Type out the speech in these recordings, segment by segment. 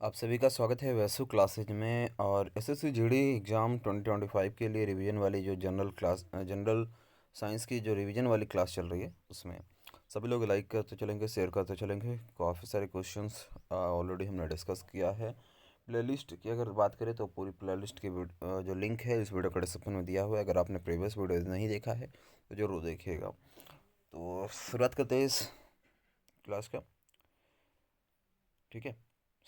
आप सभी का स्वागत है वैसु क्लासेज में। और एसएससी जीडी एग्ज़ाम 2025 के लिए रिवीजन वाली जो जनरल साइंस की जो रिवीजन वाली क्लास चल रही है उसमें सभी लोग लाइक करते चलेंगे, शेयर करते चलेंगे। काफ़ी सारे क्वेश्चंस ऑलरेडी हमने डिस्कस किया है। प्लेलिस्ट की अगर बात करें तो पूरी प्लेलिस्ट की जो लिंक है इस वीडियो का डिस्क्रिप्शन में दिया हुआ है। अगर आपने प्रीवियस वीडियो नहीं देखा है तो ज़रूर देखिएगा। तो शुरुआत करते हैं इस क्लास का। ठीक है,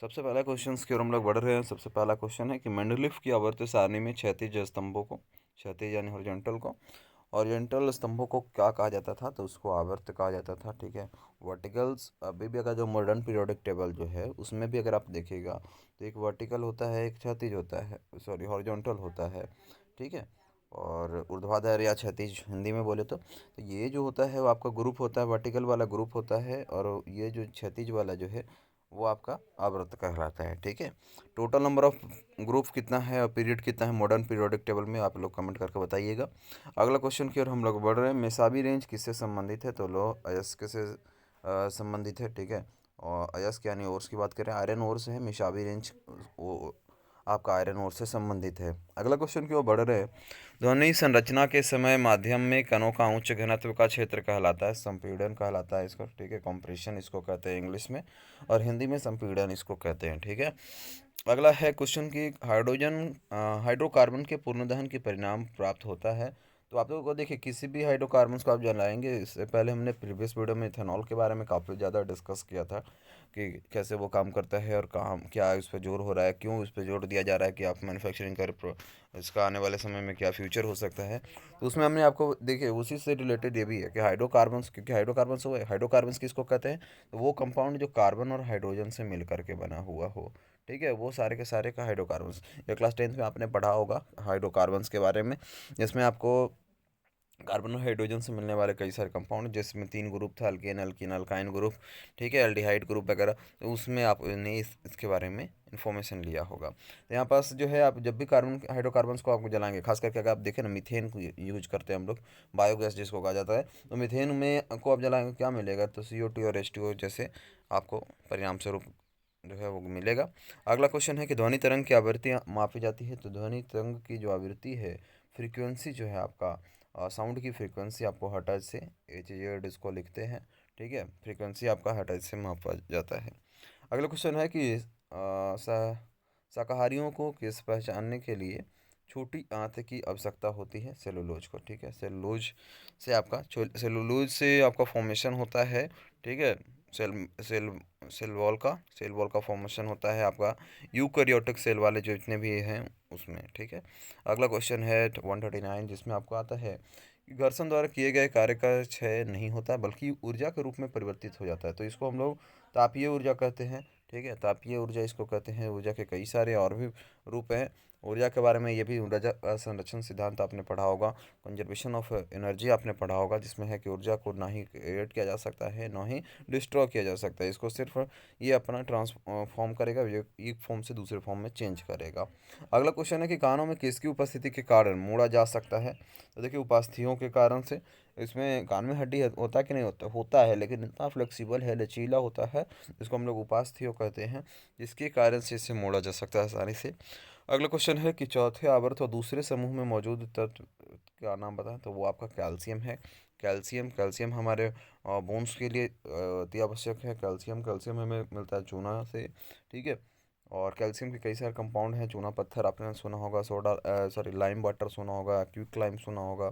सबसे पहला क्वेश्चन की ओर हम लोग बढ़ रहे हैं। सबसे पहला क्वेश्चन है कि मेंडलीफ की आवर्त सारणी में क्षैतिज स्तंभों को, क्षैतिज यानी हॉरिजॉन्टल को, ओरिएंटल स्तंभों को क्या कहा जाता था? तो उसको आवर्त कहा जाता था। ठीक है, वर्टिकल्स अभी भी अगर जो मॉडर्न पीरियोडिक टेबल जो है उसमें भी अगर आप देखिएगा तो एक वर्टिकल होता है, एक क्षैतिज होता है, सॉरी हॉरिजॉन्टल होता है। ठीक है, और ऊर्ध्वाधर या क्षैतिज हिंदी में बोले तो ये जो होता है वो आपका ग्रुप होता है, वर्टिकल वाला ग्रुप होता है, और ये जो क्षैतिज वाला जो है वो आपका आवर्त कहलाता है। ठीक है, टोटल नंबर ऑफ ग्रुप कितना है और पीरियड कितना है मॉडर्न पीरियोडिक टेबल में, आप लोग कमेंट करके बताइएगा। अगला क्वेश्चन की ओर हम लोग बढ़ रहे हैं। मेसाबी रेंज किससे संबंधित है? तो लो अयस्क से संबंधित है। ठीक है, और अयस्क यानी ओर्स की बात करें, आयरन ओर से है। मेसाबी रेंज वो आपका आयरन ओर से संबंधित है। अगला क्वेश्चन की ओर बढ़ रहे हैं। ध्वनि संरचना के समय माध्यम में कणों का उच्च घनत्व का क्षेत्र कहलाता है, संपीड़न कहलाता है इसको। ठीक है, कॉम्प्रेशन इसको कहते हैं इंग्लिश में, और हिंदी में संपीड़न इसको कहते हैं। ठीक है, अगला है क्वेश्चन की हाइड्रोकार्बन के पूर्ण दहन के परिणाम प्राप्त होता है। तो आप लोगों को देखिए, किसी भी हाइड्रोकार्बन्स को आप जलाएंगे, इससे पहले हमने प्रीवियस वीडियो में इथेनॉल के बारे में काफ़ी ज़्यादा डिस्कस किया था कि कैसे वो काम करता है और काम क्या इस पर जोर हो रहा है, क्यों इस पर जोर दिया जा रहा है कि आप मैन्युफैक्चरिंग कर इसका आने वाले समय में क्या फ्यूचर हो सकता है। तो उसमें हमने आपको देखिए उसी से रिलेटेड ये भी है कि हाइड्रोकार्बन्स, क्योंकि हाइड्रोकार्बन्स हुए, हाइड्रोकार्बन्स किसको कहते हैं? तो वो कंपाउंड जो कार्बन और हाइड्रोजन से मिल करके बना हुआ हो। ठीक है, वो सारे के सारे का हाइड्रोकार्बन्स। ये क्लास 10th में आपने पढ़ा होगा हाइड्रोकार्बन्स के बारे में, जिसमें आपको कार्बन और हाइड्रोजन से मिलने वाले कई सारे कंपाउंड, जिसमें तीन ग्रुप था, अल्केन, अल्कीन, अल्काइन ग्रुप। ठीक है, एल्डिहाइड ग्रुप वगैरह। तो उसमें आपने इसके बारे में इन्फॉर्मेशन लिया होगा। तो यहाँ पास जो है, आप जब भी कार्बन हाइड्रोकार्बन्स को आपको जलाएंगे, खास करके अगर आप देखें ना, मीथेन को यूज करते हैं हम लोग, बायोगैस जिसको कहा जाता है। तो मीथेन में को आप जलाएंगे क्या मिलेगा? तो CO2 और H2O जैसे आपको परिणाम स्वरूप जो है वो मिलेगा। अगला क्वेश्चन है कि ध्वनि तरंग की आवृत्ति मापी जाती है। तो ध्वनि तरंग की जो आवृत्ति है, फ्रीक्वेंसी जो है आपका, साउंड की फ्रीक्वेंसी आपको हर्ट्ज से, Hz इसको लिखते हैं। ठीक है, फ्रीक्वेंसी आपका हर्ट्ज से मापा जाता है। अगला क्वेश्चन है कि शाकाहारियों को किस पहचानने के लिए छोटी आंत की आवश्यकता होती है? सेलुलोज को। ठीक है, सेलुलोज से आपका फॉर्मेशन होता है। ठीक है, सेल सेल सेल वॉल का फॉर्मेशन होता है आपका यूकैरियोटिक सेल वाले जो जितने भी हैं उसमें। ठीक है, अगला क्वेश्चन है 139, जिसमें आपको आता है कि घर्षण द्वारा किए गए कार्य का क्षय नहीं होता बल्कि ऊर्जा के रूप में परिवर्तित हो जाता है। तो इसको हम लोग तापीय ऊर्जा कहते हैं। ठीक है, तापीय ऊर्जा इसको कहते हैं। ऊर्जा के कई सारे और भी रूप हैं। ऊर्जा के बारे में ये भी ऊर्जा संरक्षण सिद्धांत आपने पढ़ा होगा, कंजर्वेशन ऑफ एनर्जी आपने पढ़ा होगा, जिसमें है कि ऊर्जा को ना ही क्रिएट किया जा सकता है ना ही डिस्ट्रॉय किया जा सकता है। इसको सिर्फ ये अपना ट्रांसफॉर्म करेगा, एक फॉर्म से दूसरे फॉर्म में चेंज करेगा। अगला क्वेश्चन है कि कानों में किसकी उपस्थिति के कारण मोड़ा जा सकता है? तो देखिए, उपास्थियों के कारण से। इसमें कान में हड्डी होता है कि नहीं होता? होता है, लेकिन इतना फ्लेक्सिबल है, लचीला होता है, इसको हम लोग उपास्थियों कहते हैं, जिसके कारण से इसे मोड़ा जा सकता है आसानी से। अगला क्वेश्चन है कि चौथे आवर्त और दूसरे समूह में मौजूद तत्व का नाम बताएं। तो वो आपका कैल्शियम है। कैल्शियम हमारे बोन्स के लिए अति आवश्यक है। कैल्शियम हमें मिलता है चूना से। ठीक है, और कैल्शियम के कई सारे कंपाउंड हैं। चूना पत्थर आपने सुना होगा, सोडा सॉरी लाइम वाटर सुना होगा, क्विक लाइम सुना होगा।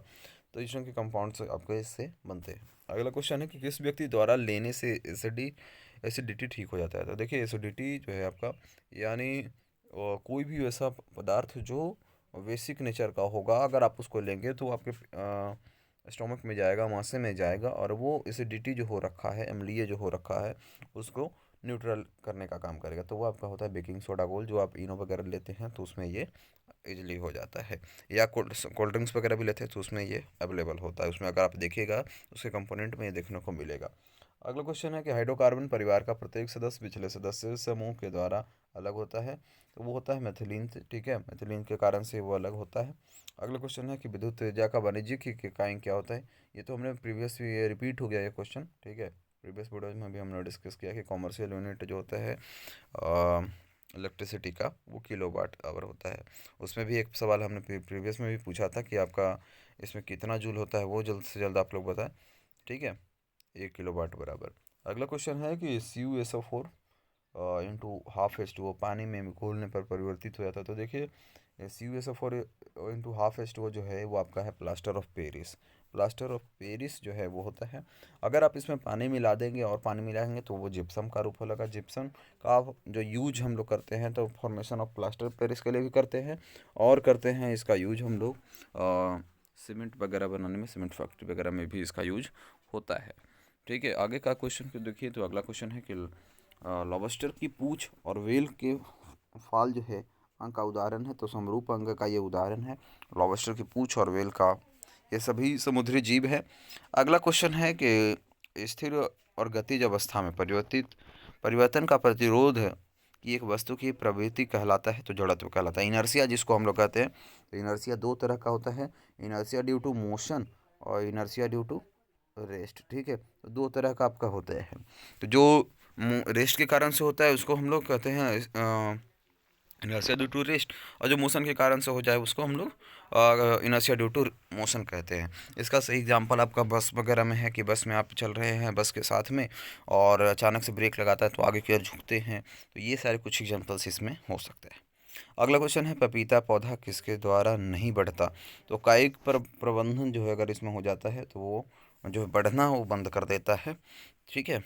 तो इस तरह के कंपाउंड्स आपके इससे बनते हैं। अगला क्वेश्चन है कि किस व्यक्ति द्वारा लेने से एसिडिटी ठीक हो जाता है? तो देखिए, एसिडिटी जो है आपका, यानी कोई भी वैसा पदार्थ जो बेसिक नेचर का होगा, अगर आप उसको लेंगे तो आपके स्टोमक में जाएगा, मांसे में जाएगा, और वो एसिडिटी जो हो रखा है, अम्लीय जो हो रखा है, उसको न्यूट्रल करने का काम करेगा। तो वो आपका होता है बेकिंग सोडा घोल, जो आप इनो वगैरह लेते हैं तो उसमें ये इजीली हो जाता है, या कोल्ड ड्रिंक्स वगैरह भी लेते हैं तो उसमें ये अवेलेबल होता है। उसमें अगर आप देखिएगा उसके कंपोनेंट में ये देखने को मिलेगा। अगला क्वेश्चन है कि हाइड्रोकार्बन परिवार का प्रत्येक सदस्य पिछले सदस्य समूह के द्वारा अलग होता है। तो वो होता है मेथिलीन से। ठीक है, मेथिलीन के कारण से वो अलग होता है। अगला क्वेश्चन है कि विद्युत ऊर्जा का वाणिज्यिक इकाई क्या होता है? ये तो हमने प्रीवियस ये रिपीट हो गया ये क्वेश्चन। ठीक है, प्रीवियस वीडियो में भी हमने डिस्कस किया कि कॉमर्शियल यूनिट जो होता है इलेक्ट्रिसिटी का वो किलोवाट आवर होता है। उसमें भी एक सवाल हमने प्रीवियस में भी पूछा था कि आपका इसमें कितना जूल होता है, वो जल्द से जल्द आप लोग बताएं। ठीक है, 1 किलोवाट बराबर। अगला क्वेश्चन है कि CuSO4 into half H two O पानी में घोलने पर परिवर्तित हो जाता है। तो देखिए, CuSO4 into half H two O जो है वो आपका है plaster of Paris. Plaster of Paris जो है वो होता है, अगर आप इसमें पानी मिला देंगे और पानी मिलाएंगे तो वो जिप्सम का रूप होगा। जिप्सम का जो यूज हम लोग करते हैं तो formation of plaster of Paris के लिए भी करते हैं, और करते हैं इसका यूज हम लोग सीमेंट वगैरह बनाने में, सीमेंट फैक्ट्री वगैरह में भी इसका यूज होता है। ठीक है, आगे का क्वेश्चन को देखिए। तो अगला क्वेश्चन है कि लॉबस्टर की पूंछ और व्हेल के फाल जो है अंग का उदाहरण है। तो समरूप अंग का ये उदाहरण है, लॉबस्टर की पूंछ और व्हेल का, ये सभी समुद्री जीव है। अगला क्वेश्चन है कि स्थिर और गतिज अवस्था में परिवर्तन का प्रतिरोध कि एक वस्तु की प्रवृत्ति कहलाता है, तो जड़त्व कहलाता है। इनर्शिया जिसको हम लोग कहते हैं, तो इनर्शिया दो तरह का होता है, इनर्शिया ड्यू टू मोशन और इनर्शिया ड्यू टू रेस्ट। ठीक है, तो दो तरह का आपका होता है। तो जो रेस्ट के कारण से होता है उसको हम लोग कहते हैं इनर्शिया ड्यू टू रेस्ट, और जो मोशन के कारण से हो जाए उसको हम लोग इनर्शिया ड्यू टू मोशन कहते हैं। इसका सही एग्जांपल आपका बस वगैरह में है कि बस में आप चल रहे हैं बस के साथ में, और अचानक से ब्रेक लगाता है तो आगे की ओर झुकते हैं। तो ये सारे कुछ एग्जांपल्स इसमें हो सकते हैं। अगला क्वेश्चन है पपीता पौधा किसके द्वारा नहीं बढ़ता। तो कायिक प्रबंधन जो है अगर इसमें हो जाता है तो वो जो बढ़ना वो बंद कर देता है। ठीक है,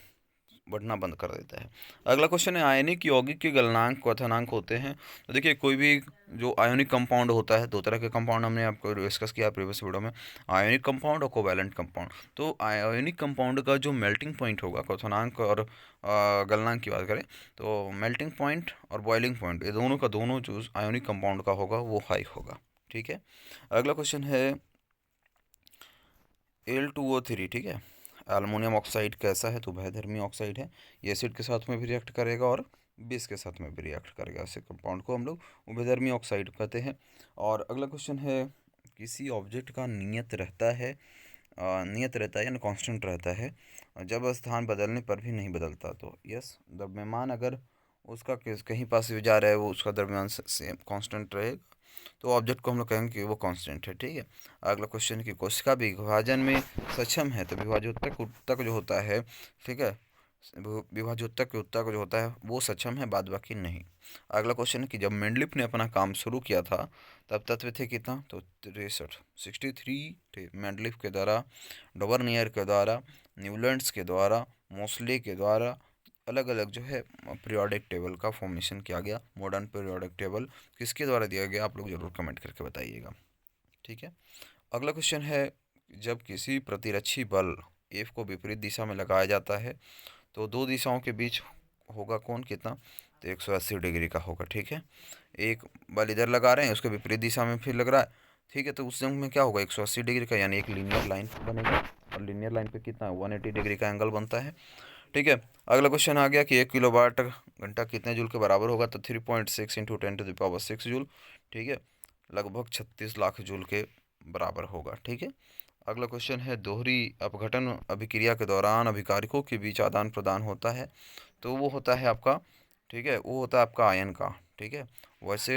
बढ़ना बंद कर देता है। अगला क्वेश्चन है आयनिक यौगिक के गलनांक क्वथनांक होते हैं। तो देखिए, कोई भी जो आयोनिक कंपाउंड होता है, दो तरह के कंपाउंड हमने आपको डिस्कस किया प्रीवियस वीडियो में, आयोनिक कंपाउंड और कोवैलेंट कंपाउंड। तो आयोनिक कंपाउंड का जो मेल्टिंग पॉइंट होगा, क्वथनांक और गलनांक की बात करें तो मेल्टिंग पॉइंट और बॉइलिंग पॉइंट, ये दोनों का दोनों जो आयोनिक कंपाउंड का होगा वो हाई होगा। ठीक है, अगला क्वेश्चन है Al2O3। ठीक है, अल्मोनियम ऑक्साइड कैसा है, तो भयधर्मी ऑक्साइड है। ये एसिड के साथ में भी रिएक्ट करेगा और बेस के साथ में भी रिएक्ट करेगा। ऐसे कंपाउंड को हम लोग उभयधर्मी ऑक्साइड कहते हैं। और अगला क्वेश्चन है किसी ऑब्जेक्ट का नियत रहता है यानी कांस्टेंट रहता है, जब स्थान बदलने पर भी नहीं बदलता। तो यस, द्रव्यमान अगर उसका कहीं पास भी जा रहा है वो उसका द्रव्यमान सेम कांस्टेंट रहेगा, तो ऑब्जेक्ट को हम लोग कहेंगे कि वो कांस्टेंट है। ठीक है, अगला क्वेश्चन है कि कोशिका विभाजन में सक्षम है, तो विभाजोत्तक उत्तक जो होता है, ठीक है, विभाजोत्तक उत्तक जो होता है वो सक्षम है, बाद बाकी नहीं। अगला क्वेश्चन है कि जब मेंडलिफ ने अपना काम शुरू किया था तब तत्व थे कितना, तो 63 थे। मेंडलिफ के द्वारा, डोबरनियर के द्वारा, न्यूलैंड्स के द्वारा, मोस्ले के द्वारा अलग अलग जो है पीरियोडिक टेबल का फॉर्मेशन किया गया। मॉडर्न पीरियोडिक टेबल किसके द्वारा दिया गया, आप लोग जरूर कमेंट करके बताइएगा। ठीक है, अगला क्वेश्चन है जब किसी प्रतिरक्षी बल एफ को विपरीत दिशा में लगाया जाता है तो दो दिशाओं के बीच होगा कौन कितना, तो 180 डिग्री का होगा। ठीक है, एक बल इधर लगा रहे हैं उसके विपरीत दिशा में फिर लग रहा है। ठीक है, तो उस जंग में क्या होगा, 180 डिग्री का, यानी एक लीनियर लाइन बनेगा, और लीनियर लाइन पे कितना 180 डिग्री का एंगल बनता है। ठीक है, अगला क्वेश्चन आ गया कि 1 किलोवाट घंटा कितने जूल के बराबर होगा, तो 3.6 इंटू 10⁶ जूल। ठीक है, लगभग 36 लाख जूल के बराबर होगा। ठीक है, अगला क्वेश्चन है दोहरी अपघटन अभिक्रिया के दौरान अभिकारकों के बीच आदान प्रदान होता है, तो वो होता है आपका, ठीक है, वो होता है आपका आयन का। ठीक है, वैसे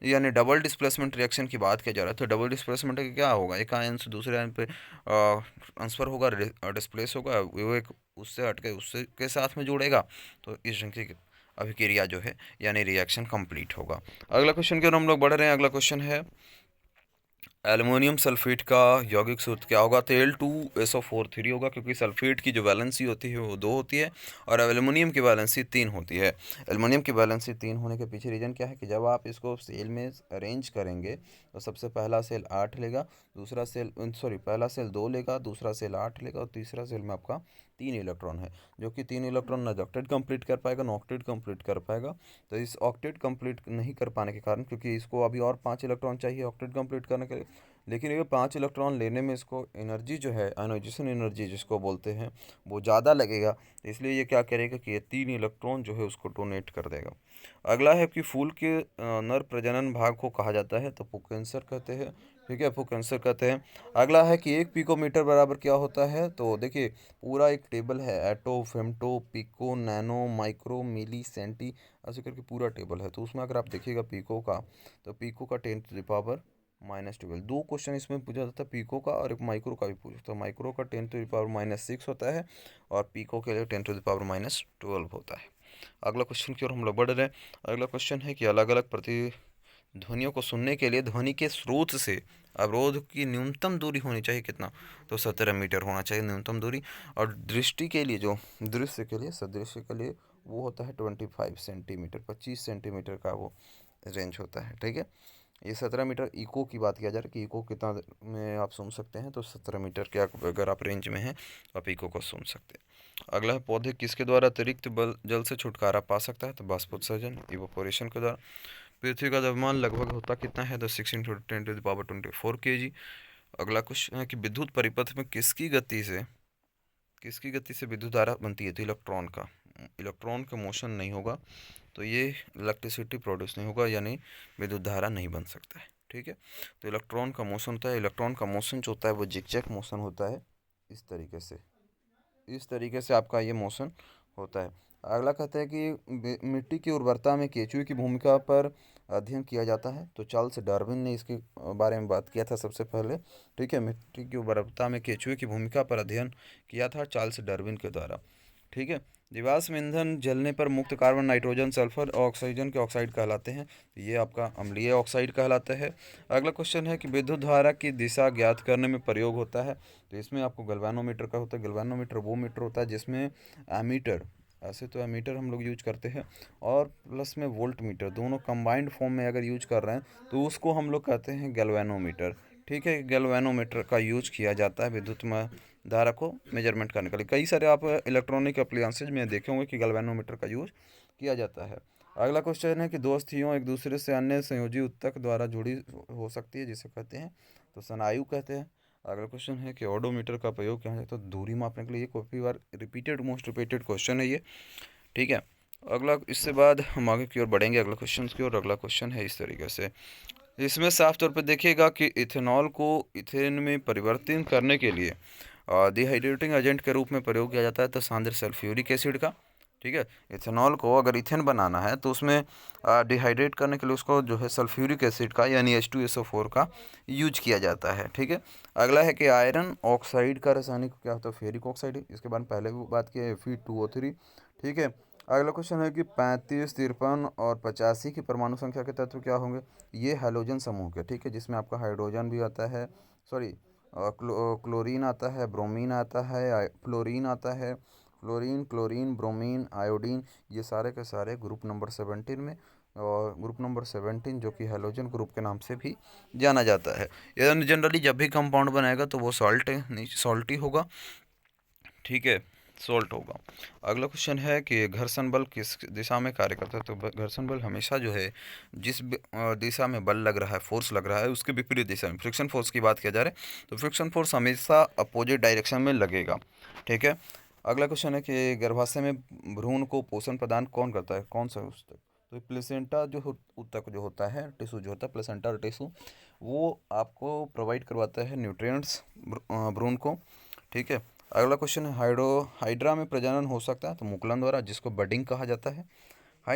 यानी डबल डिस्प्लेसमेंट रिएक्शन की बात किया जा रहा है, तो डबल डिस्प्लेसमेंट का क्या होगा, एक आयन से दूसरे आयन पे ट्रांसफ़र होगा, डिस्प्लेस होगा, वो एक उससे हट के उससे के साथ में जुड़ेगा, तो इस ढंग की अभिक्रिया जो है यानी रिएक्शन कंप्लीट होगा। अगला क्वेश्चन की ओर हम लोग बढ़ रहे हैं। अगला क्वेश्चन है एल्युमिनियम सल्फेट का यौगिक सूत्र क्या होगा, तो Al2SO4 होगा, क्योंकि सल्फेट की जो वैलेंसी होती है वो 2 होती है और एल्युमिनियम की वैलेंसी 3 होती है। एल्युमिनियम की वैलेंसी 3 होने के पीछे रीज़न क्या है कि जब आप इसको सेल में अरेंज करेंगे तो सबसे पहला सेल 8 लेगा, दूसरा सेल पहला सेल 2 लेगा, दूसरा सेल 8 लेगा, और तीसरा सेल में आपका 3 इलेक्ट्रॉन है, जो कि 3 इलेक्ट्रॉन ना ऑक्टेट कंप्लीट कर पाएगा ना ऑक्टेट कंप्लीट कर पाएगा। तो इस ऑक्टेट कंप्लीट नहीं कर पाने के कारण, क्योंकि इसको अभी और 5 इलेक्ट्रॉन चाहिए ऑक्टेट कंप्लीट करने के लिए, लेकिन ये 5 इलेक्ट्रॉन लेने में इसको एनर्जी जो है आयोनाइजेशन एनर्जी जिसको बोलते हैं वो ज़्यादा लगेगा, तो इसलिए ये क्या करेगा कि ये 3 इलेक्ट्रॉन जो है उसको डोनेट कर देगा। अगला है कि फूल के नर प्रजनन भाग को कहा जाता है, तो पुकेंसर कहते हैं। ठीक है, आपको आंसर कहते हैं। अगला है कि 1 पिकोमीटर बराबर क्या होता है। तो देखिए पूरा एक टेबल है, एटो, फेमटो, पिको, नैनो, माइक्रो, मिली, सेंटी, ऐसे करके पूरा टेबल है। तो उसमें अगर आप देखिएगा पिको का, तो पिको का 10⁻⁻12 दो क्वेश्चन इसमें पूछा जाता है, पिको का और एक माइक्रो का भी पूछा। तो माइक्रो का 10⁻⁻6 होता है और पिको के लिए 10⁻12 होता है। अगला क्वेश्चन की ओर हम लोग बढ़ रहे हैं। अगला क्वेश्चन है कि अलग अलग ध्वनियों को सुनने के लिए ध्वनि के स्रोत से अवरोध की न्यूनतम दूरी होनी चाहिए कितना। तो 17 मीटर होना चाहिए न्यूनतम दूरी। और दृष्टि के लिए, जो दृश्य के लिए, सदृश्य के लिए, वो होता है 25 सेंटीमीटर, 25 सेंटीमीटर का वो रेंज होता है। ठीक है, ये 17 मीटर। इको की बात किया जा रहा है कि इको कितना में आप सुन सकते हैं। तो 17 मीटर के अगर आप रेंज में हैं तो आप इको को सुन सकते हैं। अगला है पौधे किसके द्वारा अतिरिक्त बल जल से छुटकारा पा सकता है। तो बाष्पोत्सर्जन, इवोपोरेशन के द्वारा। पृथ्वी का द्रव्यमान लगभग होता कितना है। तो 6 × 10⁻24 kg। अगला क्वेश्चन है कि विद्युत परिपथ में किसकी गति से विद्युत धारा बनती है। तो इलेक्ट्रॉन का मोशन नहीं होगा तो ये इलेक्ट्रिसिटी प्रोड्यूस नहीं होगा, यानी विद्युत धारा नहीं बन सकता है। ठीक है, तो इलेक्ट्रॉन का मोशन होता है। इलेक्ट्रॉन का मोशन जो होता है वो जिगजैग मोशन होता है। इस तरीके से आपका ये मोशन होता है। अगला कहता है कि मिट्टी की उर्वरता में केचुए की भूमिका पर अध्ययन किया जाता है। तो चार्ल्स डार्विन ने इसके बारे में बात किया था सबसे पहले। ठीक है, मिट्टी की उर्वरता में केचुए की भूमिका पर अध्ययन किया था चार्ल्स डार्विन के द्वारा। ठीक है, जीवाश्म ईंधन जलने पर मुक्त कार्बन, नाइट्रोजन, सल्फर और ऑक्सीजन के ऑक्साइड कहलाते हैं। तो ये आपका अम्लीय ऑक्साइड कहलाता है। अगला क्वेश्चन है कि विद्युत धारा की दिशा ज्ञात करने में प्रयोग होता है। तो इसमें आपको गैल्वेनोमीटर का होता है। गैल्वेनोमीटर वो मीटर होता है जिसमें एमीटर, ऐसे तो एमीटर हम लोग यूज करते हैं, और प्लस में वोल्ट मीटर, दोनों कंबाइंड फॉर्म में अगर यूज कर रहे हैं तो उसको हम लोग कहते हैं गैल्वेनोमीटर। ठीक है, गैल्वेनोमीटर का यूज किया जाता है विद्युत में धारा को मेजरमेंट करने के लिए। कई सारे आप इलेक्ट्रॉनिक अप्लायंसेज में देखे होंगे कि गैल्वेनोमीटर का यूज किया जाता है। अगला क्वेश्चन है कि दो अस्थियां एक दूसरे से अन्य संयोजी ऊतक द्वारा जुड़ी हो सकती है, जिसे कहते हैं तो स्नायु कहते हैं। अगला क्वेश्चन है कि ओडोमीटर का प्रयोग क्या है। तो दूरी मापने के लिए। ये काफ़ी बार मोस्ट रिपीटेड क्वेश्चन है ये। ठीक है, अगला, इससे बाद हम आगे की ओर बढ़ेंगे अगला क्वेश्चन की ओर। अगला क्वेश्चन है इस तरीके से। इसमें साफ तौर पर देखिएगा कि इथेनॉल को इथेन में परिवर्तित करने के लिए डिहाइड्रेटिंग एजेंट के रूप में प्रयोग किया जाता है। तो सांद्र सल्फ्यूरिक एसिड का। ठीक है, इथेनॉल को अगर इथेन बनाना है तो उसमें डिहाइड्रेट करने के लिए उसको जो है सल्फ्यूरिक एसिड का, यानी H2SO4 का यूज किया जाता है। ठीक है, अगला है कि आयरन ऑक्साइड का रासायनिक क्या होता है। Ferric oxide. इसके बारे में पहले भी बात की है, Fe2O3। ठीक है, अगला क्वेश्चन है कि 35, 53 और 85 की परमाणु संख्या के तत्व क्या होंगे। ये हैलोजन समूह के। ठीक है, जिसमें आपका हाइड्रोजन भी आता है, सॉरी, क्लोरीन आता है, ब्रोमीन आता है, फ्लोरीन आता है, फ्लोरीन, क्लोरीन, ब्रोमीन, आयोडीन, ये सारे के सारे ग्रुप नंबर 17 में। और ग्रुप नंबर 17 जो कि हैलोजन ग्रुप के नाम से भी जाना जाता है। जनरली जब भी कंपाउंड बनाएगा तो वो सॉल्टी होगा। ठीक है, सोल्ट होगा। अगला क्वेश्चन है कि घर्षण बल किस दिशा में कार्य करता है। तो घर्षण बल हमेशा जो है जिस दिशा में बल लग रहा है, फोर्स लग रहा है, उसके विपरीत दिशा में, फ्रिक्शन फोर्स की बात किया जा रहा है तो फ्रिक्शन फोर्स हमेशा अपोजिट डायरेक्शन में लगेगा। ठीक है, अगला क्वेश्चन है कि गर्भाशय में भ्रूण को पोषण प्रदान कौन करता है, कौन सा ऊतक। तो प्लेसेंटा ऊतक जो होता है, टिश्यू जो होता है, प्लेसेंटा और टिश्यू, वो आपको प्रोवाइड करवाता है न्यूट्रिएंट्स भ्रूण को। ठीक है, अगला क्वेश्चन है हाइड्रा में प्रजनन हो सकता है। तो मुकुलन द्वारा, जिसको बडिंग कहा जाता है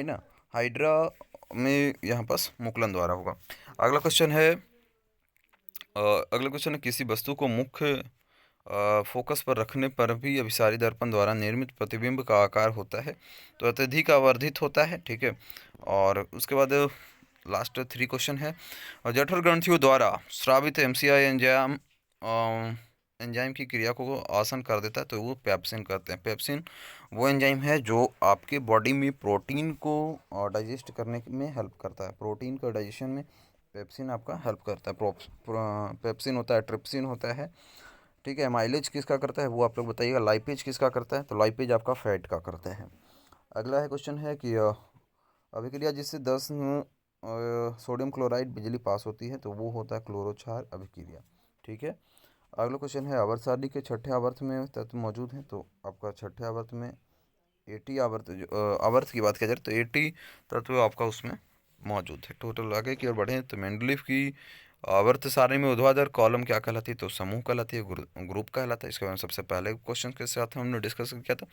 ना। हाइड्रा में यहाँ पास मुकुलन द्वारा होगा। अगला क्वेश्चन है किसी वस्तु को मुख्य फोकस पर रखने पर भी अभिसारी दर्पण द्वारा निर्मित प्रतिबिंब का आकार होता है। तो अत्यधिक आवर्धित होता है। ठीक है, और उसके बाद लास्ट 3 क्वेश्चन है। और जठर ग्रंथियों द्वारा स्रावित एमसीआई एंजाइम की क्रिया को आसान कर देता है। तो वो पेप्सिन कहते हैं। पेप्सिन वो एंजाइम है जो आपके बॉडी में प्रोटीन को डाइजेस्ट करने में हेल्प करता है। प्रोटीन का डाइजेशन में पेप्सिन आपका हेल्प करता है। पेप्सिन होता है, ट्रिप्सिन होता है। ठीक है, माइलेज किसका करता है वो आप लोग बताइएगा। लाइपेज किसका करता है। तो लाइपेज आपका फैट का करता है। अगला है क्वेश्चन है कि अभिक्रिया जिससे 10 सोडियम क्लोराइड बिजली पास होती है तो वो होता है क्लोरोक्षार अभिक्रिया। ठीक है, अगला क्वेश्चन है आवर्त सारणी के छठे आवर्त में तत्व मौजूद हैं। तो आपका छठे आवर्त में 80 आवर्त की बात किया जाए तो 80 तत्व आपका उसमें मौजूद है। टोटल आगे की ओर बढ़ें तो मेंडलीफ की आवर्त सारणी में ऊर्ध्वाधर कॉलम क्या कहलाती है? तो समूह कहलाती है, ग्रुप कहलाता है। इसके बारे में सबसे पहले क्वेश्चन के साथ हमने डिस्कस किया था।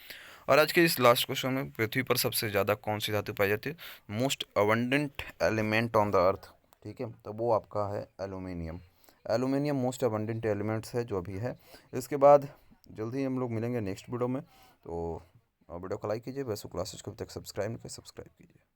और आज के इस लास्ट क्वेश्चन में, पृथ्वी पर सबसे ज़्यादा कौन सी धातु पाई जाती है? Most abundant element on the earth, ठीक है, तो वो आपका है aluminium. Aluminium most abundant elements है जो अभी है। इसके बाद जल्दी हम लोग मिलेंगे नेक्स्ट वीडियो में। तो वीडियो को लाइक कीजिए, वैसे क्लासेज को अभी तक सब्सक्राइब नहीं किया, सब्सक्राइब कीजिए।